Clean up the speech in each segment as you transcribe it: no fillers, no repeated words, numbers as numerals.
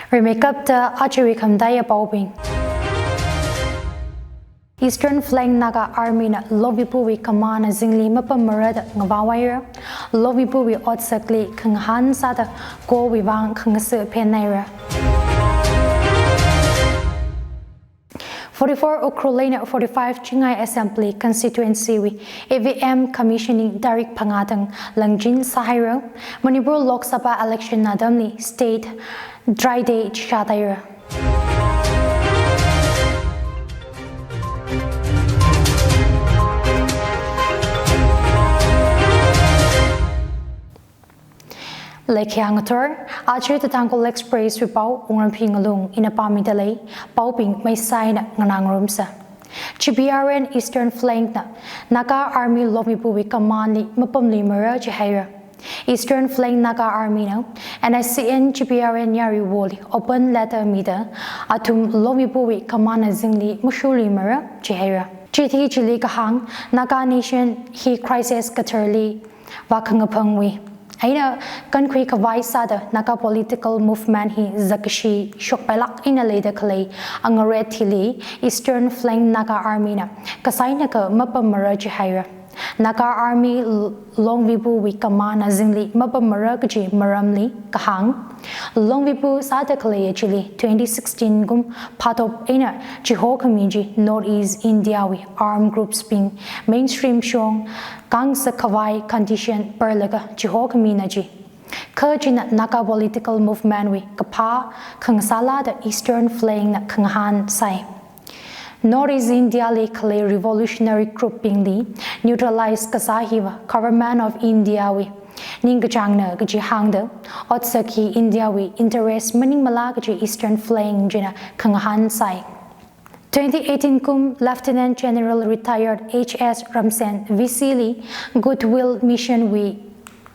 Remakeup the archery kamdaya baubing. Eastern Flank Naga Army na Lovipuwi command zingli mapamurad ngawawire Lovipuwi otsakli kanghan sada go wivang kangse penaira 44 Ukrulena 45 Chingai Assembly Constituency wi AVM Commissioning Darik Pangatang Langjin Sahira Manipur Lok Sabha Election Nadamni State Dry Day Chataira Lekyangator, Archer the Tangkhul Express Ripau, Wungramphi Ngalung in a Pamidalay, Pauping may sign Nganangrumsa. GBRN Eastern Flank na Naga Army Lomipuwi Command Mapamli Mura Jahira. Eastern Flank Naga Army now, and ICN GBRN Yari Woli, open letter meter, Atum Lomipuwi Command Zingli Mushuli Mura Jahira. GT Jili Kahang, Naga Nation, he crisis Katerli, Wakangapangwi. Aina kan kui kawai sada naka political movement hi zakashi shokpalak ina leda kalay ang red hili Eastern Flank Naga Army na kasay naka mapamara jihira Naga Army Longvibu wi kamana zingli mapamara kaji maramli kahang Longvibu sada kalay chili 2016 gum patop ina jiho kamiji Northeast India wi armed groups being mainstream shong Kang sa kawai condition perlaga jiho kaminaji. Kajin naka political movement wi kapa kang sala the Eastern Flank na kanghan sai. Northeast India li kale revolutionary grouping li neutralize kasahiwa government of India wi. Ningajang na gaji hangda otsaki India wi interest maning mala gaji Eastern Flank jina kanghan sai. 2018 kum Lieutenant General retired H.S. Ramsen Visili Goodwill Mission wi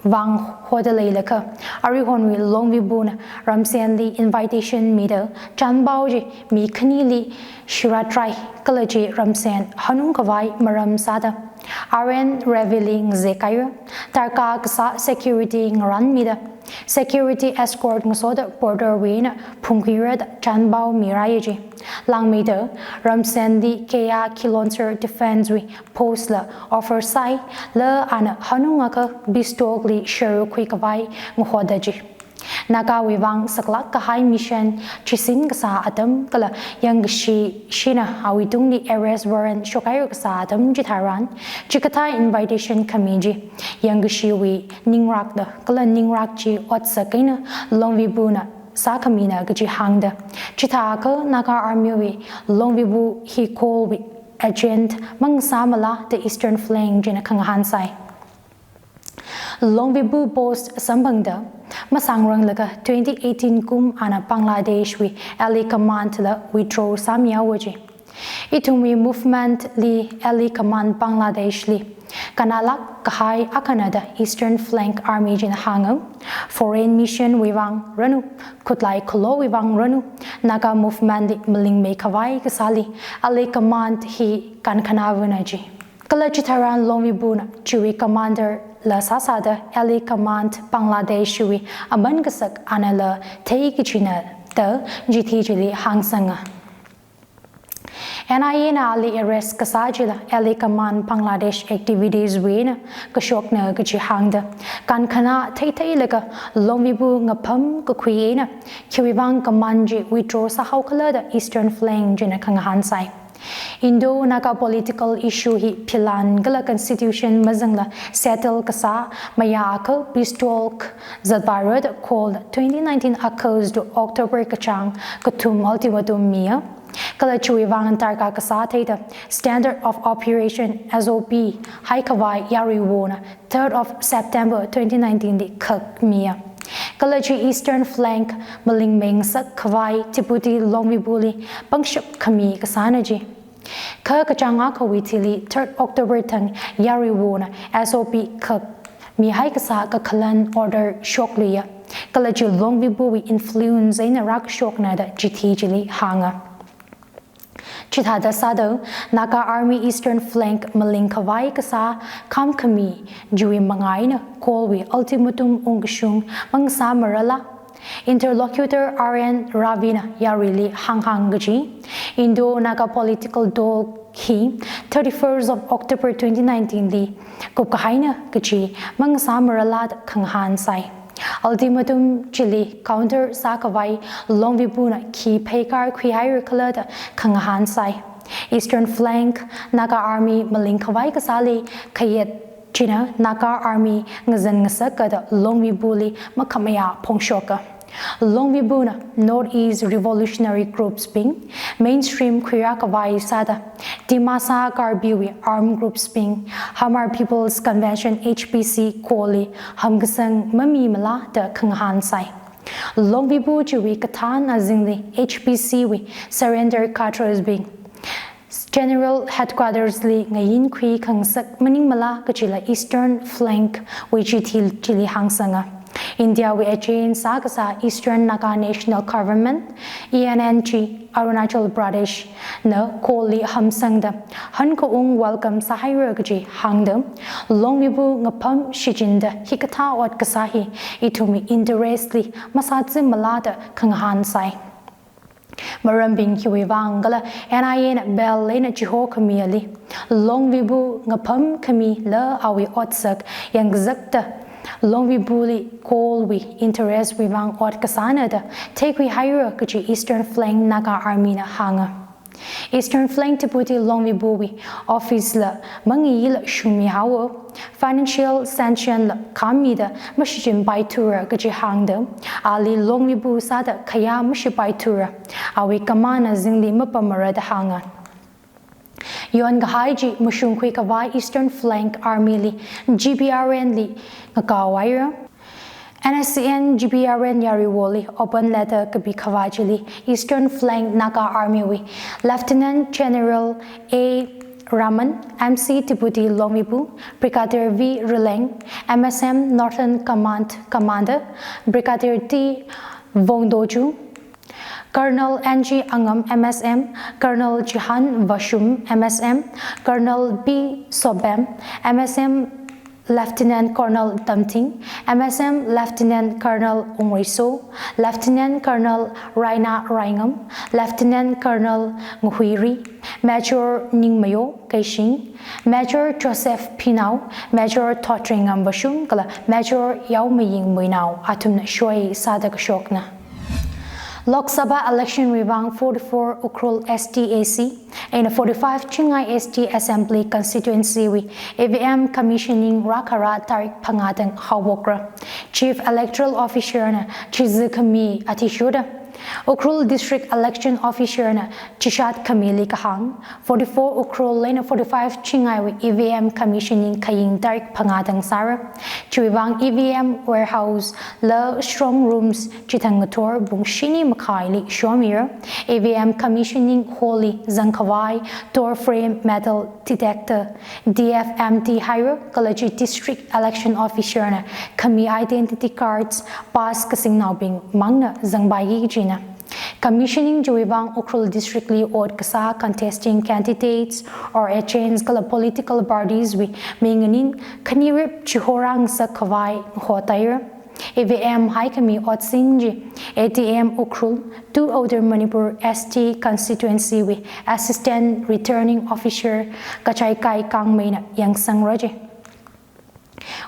Wang Hodalailaka Arihon wi Longvibun Ramsen li invitation meter Chanbauji mi Kanili Shiratrai Kalaji Ramsen Hanung Kawai Maram Sada RN revealing Zekair Tarka Kasa Security Ngaran Mida Security escort ngsoda border win Pungirad Chanbao Mirayaji Langmeter Ramsendi Kea Kilonser Defense wi post la offer sai la ana hanungaka bistogli sharu kwikawai nghodaji Naga wivang saklak kahai mission chisin kasa atam kala yang shi shina awitung ni arrest warrant shokayo kasa atam jitharan chikata invitation kamiji yang shi wi ningrak da kala ningrak chi otsa kaina longvibuna sa kamina gaji hangda chitaka Naga army wi longvibu he call wi agent mang samala the Eastern Flank jina kanghansai Longvibu post sambangda masangrang laga 2018 kum ana Bangladesh wi Ali Command la withdraw samya waji itumi movement li Ali Command Bangladesh li kanalak kahai akanada Eastern Flank Army jin hangam foreign mission wivang ranu kutlai kolo wivang ranu Naga movement li maling me kawai kasali Ali Command hi kan kanavanaji Kalachitaran Longvibuna Chui Commander La Sasada Ali Command Bangladesh wi aman gasak anala teikichina the GTJli hangsanga NIA na Ali arrest kasajila Ali Command Bangladesh activities win kashokna gaji hangda kan kana tei laga Longvibu ngapam kakuyena kiwibang kamanji withdraw sa hawkala Eastern Flank jina kanghansai Indo-Naga political issue hi pilan gala constitution mazangla settle kasa mayaka pistolk zadbarad called 2019 occurs to October kachang katum ultimatum mia kala chui wang tarka kasa theta standard of operation SOP haikawai yari wona 3rd of September 2019 di kak mia Kalachi Eastern Flank maling meng sak kawai tiputi longvibuli pangship kami kasanaji ka kachanga kawitili 3rd October tang yari wona SOP kak mi hai kasa ka kalan order shokliya Kalachi longvibuli influence in rak shokna da jitijili hanga Chithada Sado, Naga Army Eastern Flank Maling Kawai Kasa, Kam Kami, Jui Mangaina, Kolwi Ultimatum Ungshung, Mang Samarala, interlocutor RN Ravina Yarili Hanghang Gaji, Indo Naga political dol he 31st of October 2019 li Kopkahaina Gaji Mang Samaralad Kanghan Sai. Ultimatum Chile counter Sakavai Longvibuna Ki Pekar Kwihair Kalada Kanghan Sai. Eastern flank Naga army Malinkavai Kasali Kayet China Naga army Ngazan Ngasaka Longvibuli Makamaya Pongshoka. Longvibuna Northeast Revolutionary Groups Ping Mainstream Kwirakavai Sada Dimasa Garbiwi Armed Groups Ping Hamar People's Convention HPC Koli Hamgasang Mami Mala de Kanghan Sai. Longvibu Jiwi Katan Azingli HPC we surrender Katras Bing General Headquarters Li Ngayin Kwi Kangsak Maning Mala Kachila Eastern Flank Wijitil Chili Hangsanga. India we chain Sagasa Eastern Naga National Government ENNG Arunachal Pradesh na Koli Hamsangda Hankoong welcome Sahira Gaji Hangdam Longvibu Ngapam Shijinda Hikata Wat Kasahi Itumi Indirectly Masatsi Malada Kanghan Sai. Marambing Kiwivangala NIN Bell Lena Jiho Kamiali Longvibu Ngapam Kami La Awi Otsak Yang Zakta Longvibuli call we interest we wang ot kasana da take we hire kaji Eastern flank Naga army na hanga. Eastern flank Tiputi Longvibuli office la mangi la shumi hawo financial sanction la kami da mashijin by tura kaji hangda ali Longvibu sada kaya mashi by tura awi kamana zingli mapamara da hanga. Yon Gahaji Mushungkwi Kawai Eastern Flank Army Li GBRN Li Ngakawaira NSCN GBRN Yariwoli Open Letter Kabi Kawajili Eastern Flank Naga Army We Lieutenant General A. Raman MC Tiputi Longvibu Brigadier V. Rileng MSM Northern Command Commander Brigadier T. Vongdoju Colonel NG Angam MSM, Colonel Jihan Vashum MSM, Colonel B. Sobem, MSM Lieutenant Colonel Damting, MSM Lieutenant Colonel Ungriso, Lieutenant Colonel Raina Raingam, Lieutenant Colonel Nguiri, Major Ningmayo Kaishing, Major Joseph Pinau, Major Totringam Vashum, Major Yaumaying Muinau, Atum Shoi Sadak Shokna. Lok Sabha election revang 44 Ukrul STAC and 45 Chingai ST Assembly constituency we AVM commissioning Rakara Tarik Pangatang Hawokra Chief Electoral Officer na Chizukami Atishuda Ukrul District Election Officer na Chishat Kamili Kahang 44 Ukrul Lena 45 Chingai we EVM commissioning Kaying Tarik Pangatang Sara Chiwang EVM warehouse La strong rooms Chitangator Bungshini Makaili Shomir AVM commissioning Holy Zankawai door frame metal detector DFMT Hiro Kalaji District Election Officer na Kami identity cards pass kasing naubing Mangna Zangbayi Jina Commissioning Juibang Ukrul District Li Od Kasa contesting candidates or chains kala political parties we Minganin Kanirip Chihorang sa Kawai Hotair AVM High Kami Otsinji ATM Ukrul 2 Outer Manipur ST constituency we Assistant Returning Officer Kachai Kai Kang Maina Yang Sang Raje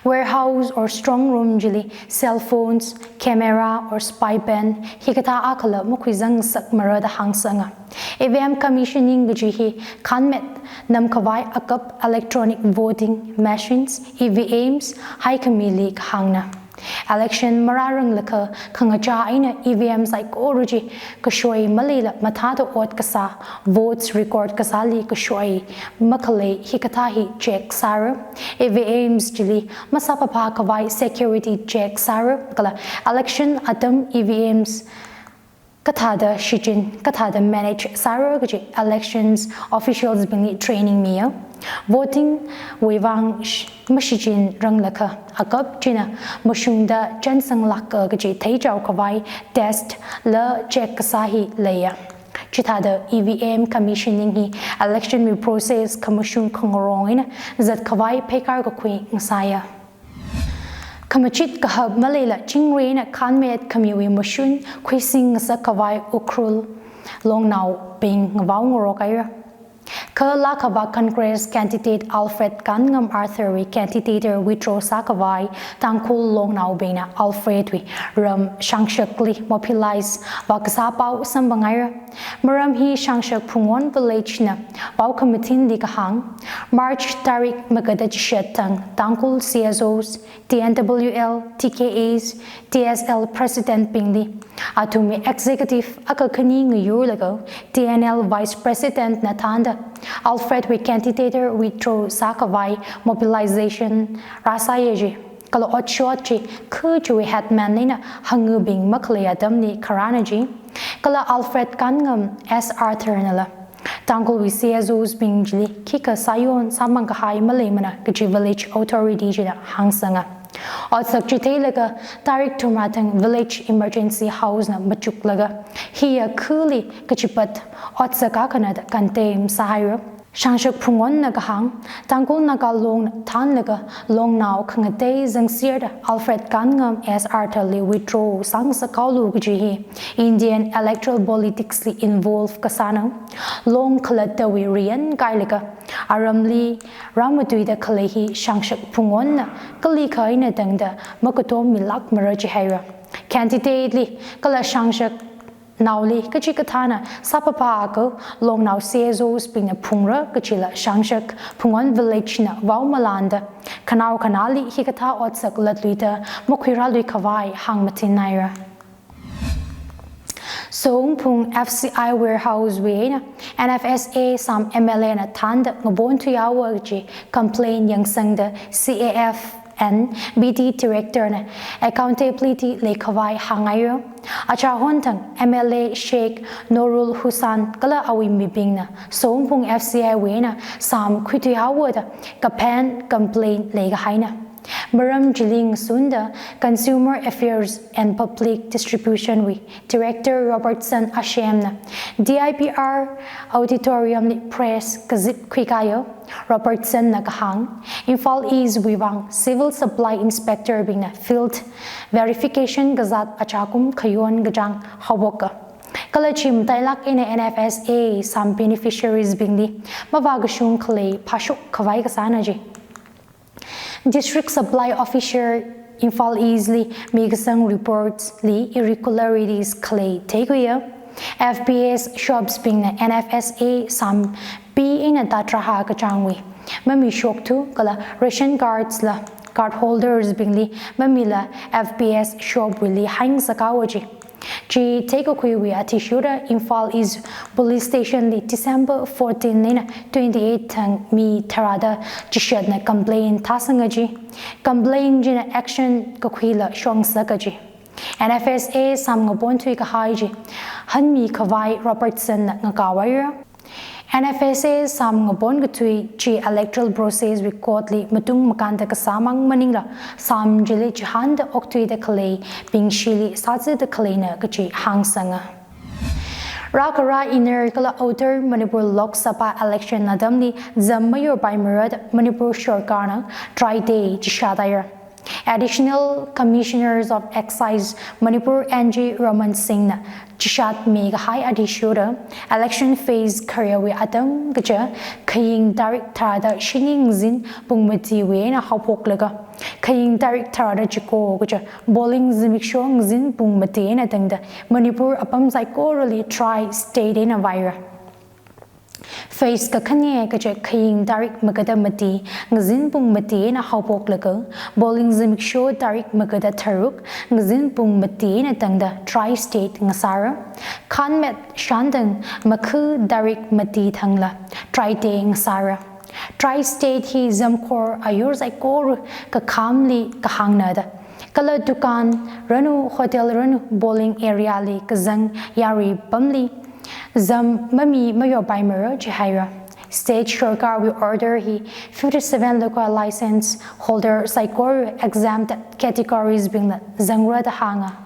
Warehouse or strong room jili cell phones, camera or spy pen hikata akala mukwizang sak marada hangsanga. AVM commissioning gajihi kanmet namkawai akap electronic voting machines EVMs high kamili hangna. Election mararang laka kangaja aina EVM psychology kashoy malila matado ot kasa votes record kasali kashoy makale hikatahi check sara EVMs jili masapapa kawai security check sara kala election atam EVMs katada shijin katada manage sara gaji elections officials bingi training mia voting wewang mashijin ranglaka akap jina mushunda jansang laka gaji tejau kawai test la check kasahi leya chitada EVM commissioning hi election we process commission kongorongin zat kawai pekar ko kwi ngasaya Kamachit kahab malayla chingre na kanmet kamiwi moshun kwising sa kawai ukrul long now being ngawangoro kaira. Ka Kava Congress candidate Alfred Kangam Arthur candidate withdraw Sakavai Tangkhul long now bena Alfred ram shangshakli mobilize Wakasapau Sambangaira Maram hi shangshak pungon village na Pau committee likahang March Tarik Magadajishetang Tangkhul CSOs TNWL TKAs TSL President Pingli Atumi Executive Akakani Ngayulago TNL Vice President Natanda Alfred candidate withdraw Sakavai mobilization Rasayeji Kalo Otchochi Kuju Hetman Nina Hangubing Maklea Damni Karanaji Kala Alfred Kangam S. Arthur Nala Tangkhul CSOs Bingjli Kika Sayon Samangahai Malemana Gaji Village Authority Jina Hangsanga Otsak Jitelaga Tarik Tumatang Village Emergency House na Machuklaga Hiya Kuli Kachipat Otsakakanad Kantem Sahira Shangshak Pungon Nagahang Tangkhul Ngalung Tanlaga Long Now Kangate Zangsirda Alfred Kangam S. Arthurly withdraw Sangsakalu Gjihi Indian electoral politics involved Kasana Long Kalatawi Rian Gailiga Aramli Ramatui Kalehi Shangshak Pungon Kalika in a dangda Makoto Milak Marajihira Candidate Li Kala Shangshak Nauli Kachikatana Sapapako long now CSOs being a pungra Kachila Shangshak Pungon village na Vaumalanda Kanao Kanali Hikata Otsak Latluita Mokwiralui Kawai Hang Matin Naira Soong Pung FCI warehouse Wayna NFSA Sam MLA na Tanda Ngabon Tuyawa complain Yang Sangda CAF and BD Director na Accountability Lekawai Hangayo Achahontang MLA Sheikh Norul Husan Kala Awimibing na Sompung FCI Wena Sam Kwitihawada Kapan Complaint Legahaina Maram Jiling Sunda Consumer Affairs and Public Distribution Director Robertson Ashemna DIPR Auditorium Press Kazip Kwikayo Robertson Nakahang Infal East Wivang Civil Supply Inspector Bina Field Verification Gazat Achakum Kayon Gajang Hawoka Kalachim Tailak in NFSA some beneficiaries bingli Mavagashung Kale Pashuk Kawai Kasanaji District Supply Officer Infal Easily Megasang reports Li irregularities Clay Takeaway FPS shops being NFSA some be in a Datraha Kachangwi Mami Shok to Kala Ration cards la card holders being Mamila FPS shop Willy Hang Sakawaji G take a quick at Tishura Infal is police station li December 14 nina 28 tang mi tarada jishad na complain tasangaji complain jina action kakwila shong sakaji NFSA sam ngabon tui ka haiji hanmi kawai Robertson na ngawaya NFSA sam ngabon gatui G electoral process record li matung makanda kasamang maningla sam jili jihanda oktui de kalei bing shili satsi de kalei na gaji hangsanga Rakara inner kala outer Manipur Lok Sabha election nadamni zammayor by Murad Manipur Shorkana try day jishadayar Additional Commissioners of Excise Manipur NG Roman Singh Jishat Meg High Adishura Election Phase Career with Adam Gaja Kaying Direct Tada Shinging Zin Bungmati Wena Hapoklaga Kaying Direct Tada Jiko Gaja Bowling Zimikshong Zin Bungmati and Atanga Manipur upon psychorally try state in a vira Face kakanye kaje kaying Darik Magada Mati, Ngazin Pung Mati na Haupok Lago, Bowling Zimiksho Darik Magada Taruk, Ngazin Pung Mati na Tangda Tri State Ngasara, Kanmet Shandan Maku Darik Mati Tangla, Tri Day Ngasara. Tri State hi Zamkor Ayur Zaikor Kakamli Kahangnada. Kala Dukan, Ranu Hotel Ranu Bowling Area li Kazang Yari Bumli. Zam Mami Mayor by Mura Jihira. State Shorkar will order he 57 local license holder Saikor exempt categories being the Zangrad Hanga.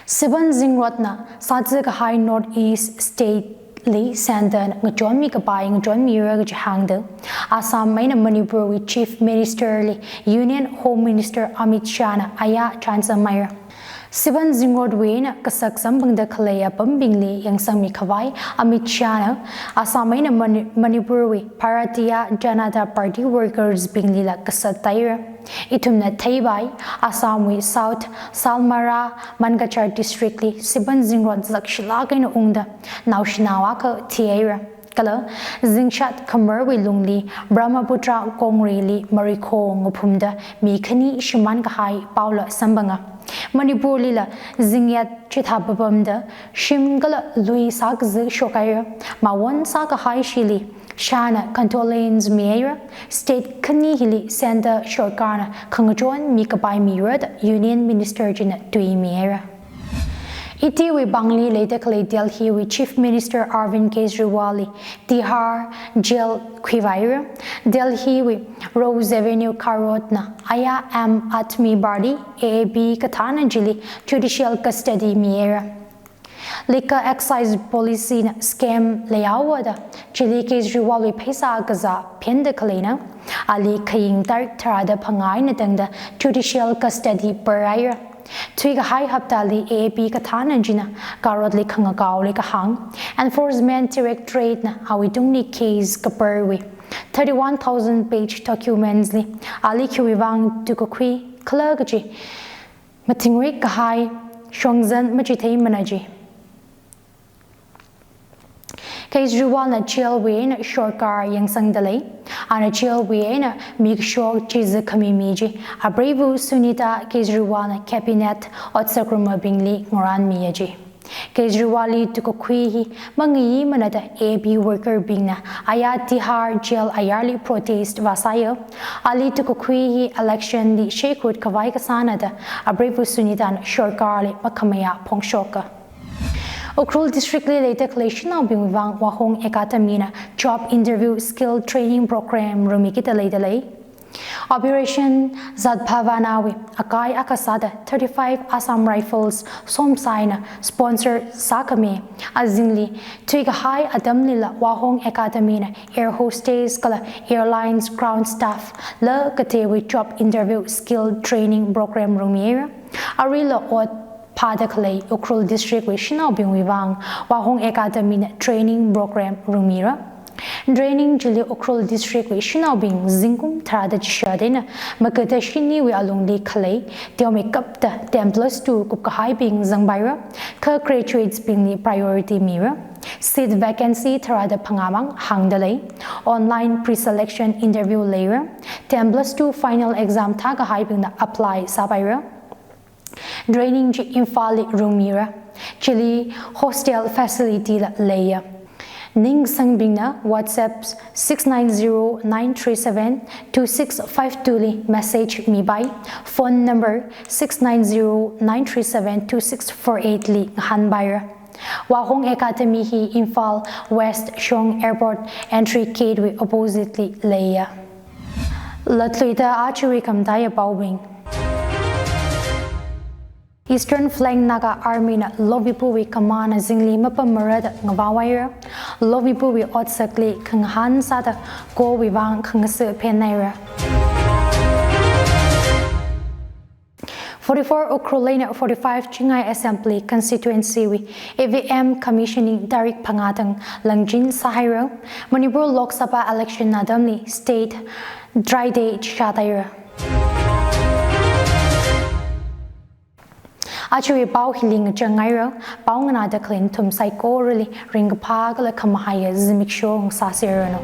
Siban Zingrotna, Sadzig High Northeast State Li Sandan ngajon mi kapai ngajon mira ga hangde Assam main Manipur with Chief Minister Li Union Home Minister Amit Shah na aya Chansamaya Siban Zingod Wayne kasak sambang da kalaya pambingli yang sangmi kawai Amit Shah na Assam main Manipur with Bharatiya Janata Party workers bingli la kasat taira Itumna Taibai Assam with South Salmara Mangachar district li Siban Zingod zakshilagin ungda Naushinawa ka Tiara Kala Zingshat Kamerwi Lungli Brahmaputra Kongreli Mariko Ngupumda Mikani Shiman Kahai Paula Sambanga Manipur Lila Zingyat Chithababamda Shimgala Lui Sakz Shokaya Mawon Sakahai Shili Shana Kantolins Mayor State Kanihili Center Shorkana Kangajon Mikabai Mirad Union Minister Jina Dui Mayor Iti we Bangli later Delhi with Chief Minister Arvind Kejriwal Tihar Jail Khivaira Delhi with Rose Avenue Karotna Aya Am Atmi Badi AAB Katananjili Judicial Custody Miera Liquor Excise Policy Scam Layawada Chili Kejriwal with Pesa Gaza Pendakalina Ali Kaying Dark Tarada Pangai Natanga Judicial Custody Peraya Twiga High Haptali AP Katananjina, Garotli Kangagauli Kahang, Enforcement Directorate na Awitungni Case Kaperwi, 31,000 page documents li, Ali Kiwivang Dukukui, Kalagaji, Matingrik Kahai, Shongzan Majitei Manaji. Kejriwal na jailway na shortcar yang sangdalay, ana jailway na migshok chiza kamimiji, abrivu Sunita Kejriwal na cabinet at sakruma bingli ngoran miyaji. Kejriwali tukukwihi mangi manada AB worker bingna ayat Tihar jail ayarli protest vasayo, ali tukukwihi election di Sheikhut kawai kasanada, abrivu Sunita na shortcar li makamaya pongshoka. Ukhrul district later collection of Bingwang Wahong Ekatamina job interview skill training program Rumikita later Operation Zadbhavanawi Akai Akasada 35 Assam Rifles Somsaina sponsor Sakame Azingli Twiga High Adamlila Wahong Ekatamina Air Hostess Kala Airlines ground staff La Katewi job interview skill training program Rumiera Arila Ot Padakalay Ukhrul district with Shinao Bingwang Wahong Academy training program Rumira Draining Jili Ukhrul district with Shinao Bing Zingum Trada Shadena Makata Shini we alungli Kalay Tiomi Kapta 10+2 Kupkahai Bing Zangbaira Ka graduates Bingli priority mirror Seat vacancy Tarada Pangamang Hangdalay Online pre-selection interview layer 10+2 final exam Tagahai Bing apply Sabaira Draining Infali Rumira Chili hostel facility layer Ning Sangbingna WhatsApp 690-937-2652 message me by phone number 690-937-2648 li Hanbaira Wahong Academy hi Infal West Shong Airport entry gateway oppositely layer Latluita Archery Kamdaya Bowing Eastern Flank Naga Army na Lovipuwi Kamana Zingli Mapamarada Ngawawira Lovipuwi Otsakli Kanghan Sata Go Wivang Kangsu Penaira 44 Ukrulena 45 Chingai Assembly Constituency wi AVM Commissioning Darik Pangatang Langjin Sahiro Manipur Lok Sabha Election Nadamni State Dry Day Chataira Actually, Pau Hiling Jangairo, Pau Nada Clean Tum Psycho really ring a pagala kamahaya zimixo sasirano.